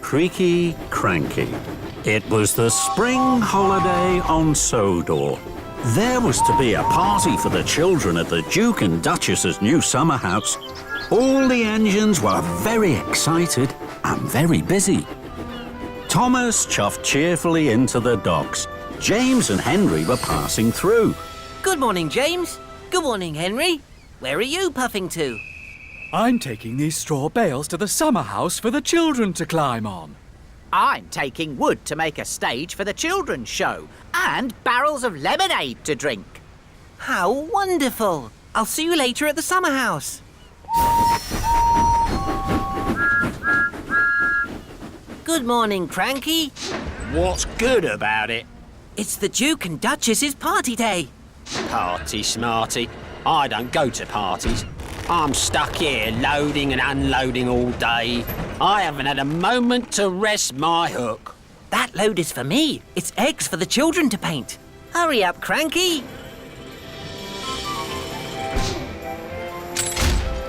Creaky Cranky. It was the spring holiday on Sodor. There was to be a party for the children at the Duke and Duchess's new summer house. All the engines were very excited and very busy. Thomas chuffed cheerfully into the docks. James and Henry were passing through. Good morning, James. Good morning, Henry. Where are you puffing to? I'm taking these straw bales to the summer house for the children to climb on. I'm taking wood to make a stage for the children's show and barrels of lemonade to drink. How wonderful. I'll see you later at the summer house. Good morning, Cranky. What's good about it? It's the Duke and Duchess's party day. Party smarty. I don't go to parties. I'm stuck here loading and unloading all day. I haven't had a moment to rest my hook. That load is for me. It's eggs for the children to paint. Hurry up, Cranky.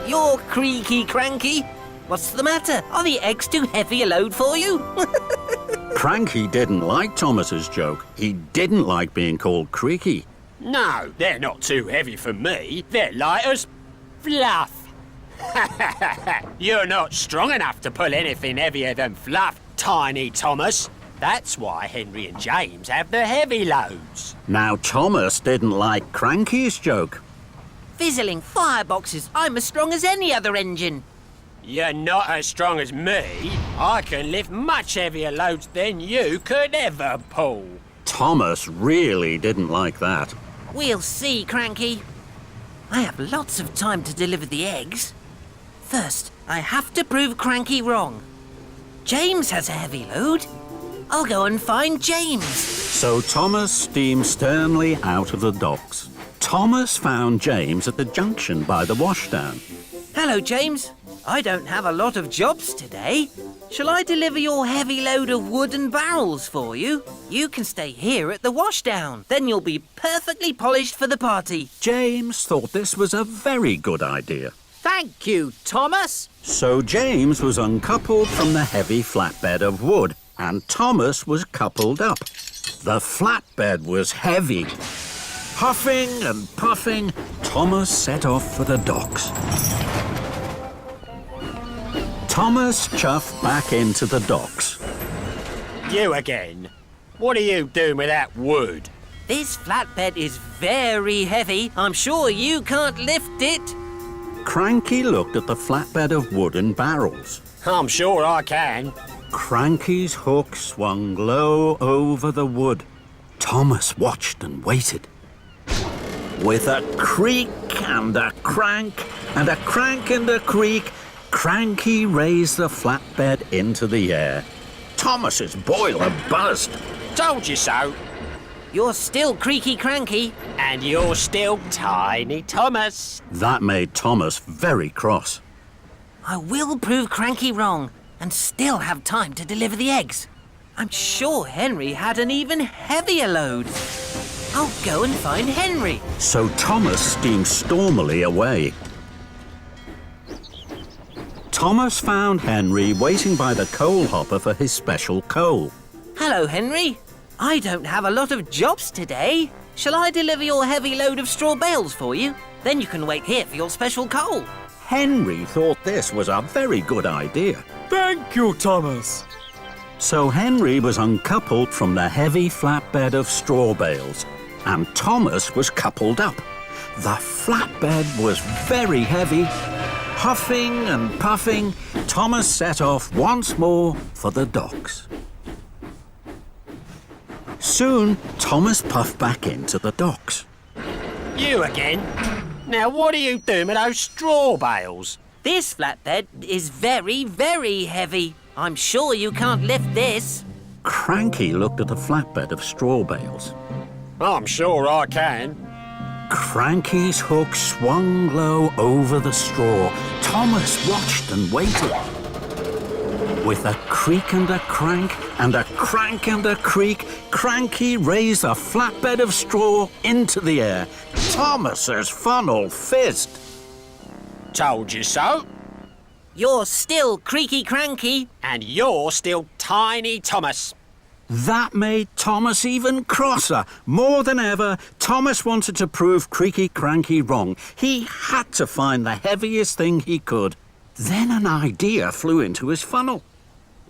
You're Creaky Cranky. What's the matter? Are the eggs too heavy a load for you? Cranky didn't like Thomas's joke. He didn't like being called Creaky. No, they're not too heavy for me. They're light as fluff. You're not strong enough to pull anything heavier than fluff, Tiny Thomas. That's why Henry and James have the heavy loads. Now, Thomas didn't like Cranky's joke. Fizzling fireboxes. I'm as strong as any other engine. You're not as strong as me. I can lift much heavier loads than you could ever pull. Thomas really didn't like that. We'll see, Cranky. I have lots of time to deliver the eggs. First, I have to prove Cranky wrong. James has a heavy load. I'll go and find James. So Thomas steamed sternly out of the docks. Thomas found James at the junction by the washdown. Hello, James. I don't have a lot of jobs today. Shall I deliver your heavy load of wood and barrels for you? You can stay here at the washdown. Then you'll be perfectly polished for the party. James thought this was a very good idea. Thank you, Thomas. So James was uncoupled from the heavy flatbed of wood, and Thomas was coupled up. The flatbed was heavy. Huffing and puffing, Thomas set off for the docks. Thomas chuffed back into the docks. You again? What are you doing with that wood? This flatbed is very heavy. I'm sure you can't lift it. Cranky looked at the flatbed of wood and barrels. I'm sure I can. Cranky's hook swung low over the wood. Thomas watched and waited. With a creak and a crank and a crank and a creak, Cranky raised the flatbed into the air. Thomas's boiler buzzed. Told you so. You're still Creaky Cranky. And you're still Tiny Thomas. That made Thomas very cross. I will prove Cranky wrong and still have time to deliver the eggs. I'm sure Henry had an even heavier load. I'll go and find Henry. So Thomas steamed stormily away. Thomas found Henry waiting by the coal hopper for his special coal. Hello, Henry. I don't have a lot of jobs today. Shall I deliver your heavy load of straw bales for you? Then you can wait here for your special coal. Henry thought this was a very good idea. Thank you, Thomas. So Henry was uncoupled from the heavy flatbed of straw bales, and Thomas was coupled up. The flatbed was very heavy. Huffing and puffing, Thomas set off once more for the docks. Soon, Thomas puffed back into the docks. You again? Now what are you doing with those straw bales? This flatbed is very, very heavy. I'm sure you can't lift this. Cranky looked at the flatbed of straw bales. I'm sure I can. Cranky's hook swung low over the straw. Thomas watched and waited. With a creak and a crank and a crank and a creak, Cranky raised a flatbed of straw into the air. Thomas's funnel fizzed. Told you so. You're still Creaky Cranky. And you're still Tiny Thomas. That made Thomas even crosser. More than ever, Thomas wanted to prove Creaky Cranky wrong. He had to find the heaviest thing he could. Then an idea flew into his funnel.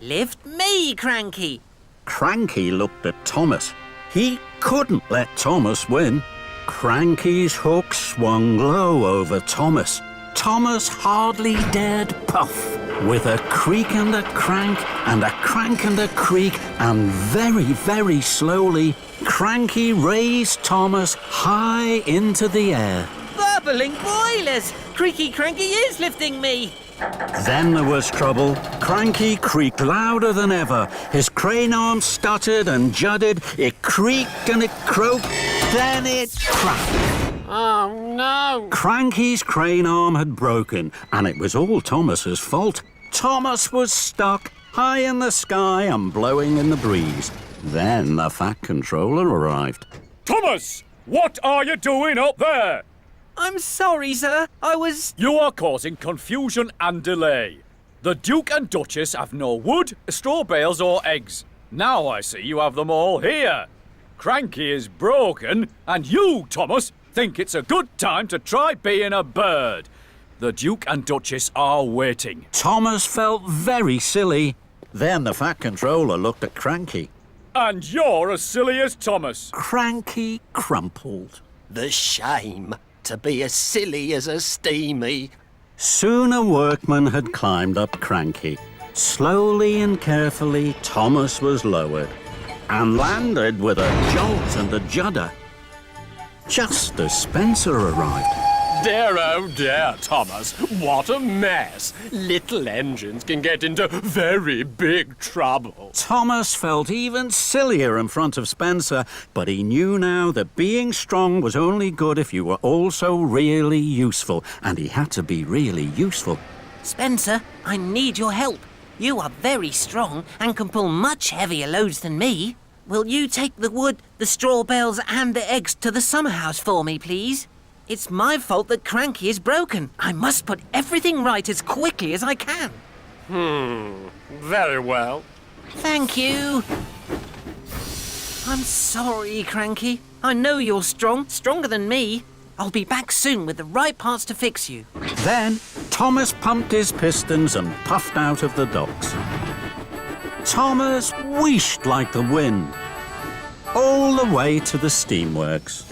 Lift me, Cranky. Cranky looked at Thomas. He couldn't let Thomas win. Cranky's hook swung low over Thomas. Thomas hardly dared puff. With a creak and a crank and a crank and a creak, and very, very slowly, Cranky raised Thomas high into the air. Bubbling boilers! Creaky Cranky is lifting me. Then there was trouble. Cranky creaked louder than ever. His crane arm stuttered and judded. It creaked and it croaked. Then it cracked. Oh, no. Cranky's crane arm had broken, and it was all Thomas's fault. Thomas was stuck high in the sky and blowing in the breeze. Then the Fat Controller arrived. Thomas, what are you doing up there? I'm sorry, sir. I was... You are causing confusion and delay. The Duke and Duchess have no wood, straw bales or eggs. Now I see you have them all here. Cranky is broken, and you, Thomas, think it's a good time to try being a bird. The Duke and Duchess are waiting. Thomas felt very silly. Then the Fat Controller looked at Cranky. And you're as silly as Thomas. Cranky crumpled. The shame to be as silly as a steamy. Soon a workman had climbed up Cranky. Slowly and carefully, Thomas was lowered and landed with a jolt and a judder. Just as Spencer arrived. Dear, oh dear, Thomas, what a mess. Little engines can get into very big trouble. Thomas felt even sillier in front of Spencer, but he knew now that being strong was only good if you were also really useful, and he had to be really useful. Spencer, I need your help. You are very strong and can pull much heavier loads than me. Will you take the wood, the straw bales and the eggs to the summer house for me, please? It's my fault that Cranky is broken. I must put everything right as quickly as I can. Very well. Thank you. I'm sorry, Cranky. I know you're strong, stronger than me. I'll be back soon with the right parts to fix you. Then Thomas pumped his pistons and puffed out of the docks. Thomas wheeshed like the wind, all the way to the steamworks.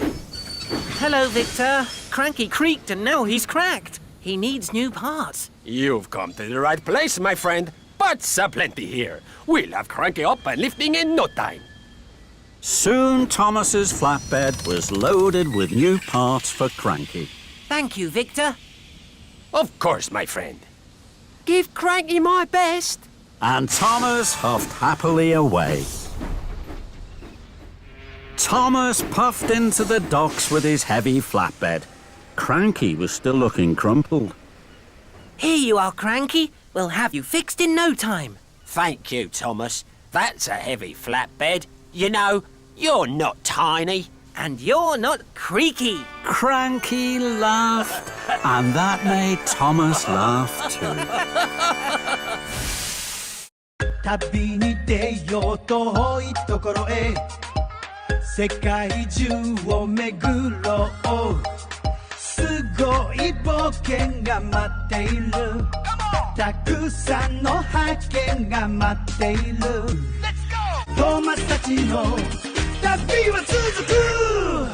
Hello, Victor. Cranky creaked and now he's cracked. He needs new parts. You've come to the right place, my friend. Parts are plenty here. We'll have Cranky up and lifting in no time. Soon Thomas's flatbed was loaded with new parts for Cranky. Thank you, Victor. Of course, my friend. Give Cranky my best. And Thomas huffed happily away. Thomas puffed into the docks with his heavy flatbed. Cranky was still looking crumpled. Here you are, Cranky. We'll have you fixed in no time. Thank you, Thomas. That's a heavy flatbed. You know, you're not tiny. And you're not creaky. Cranky laughed, and that made Thomas laugh too. 旅に出よう遠いところへ世界中を巡ろうすごい冒険が待っているたくさんの発見が待っているトーマスたちの旅は続く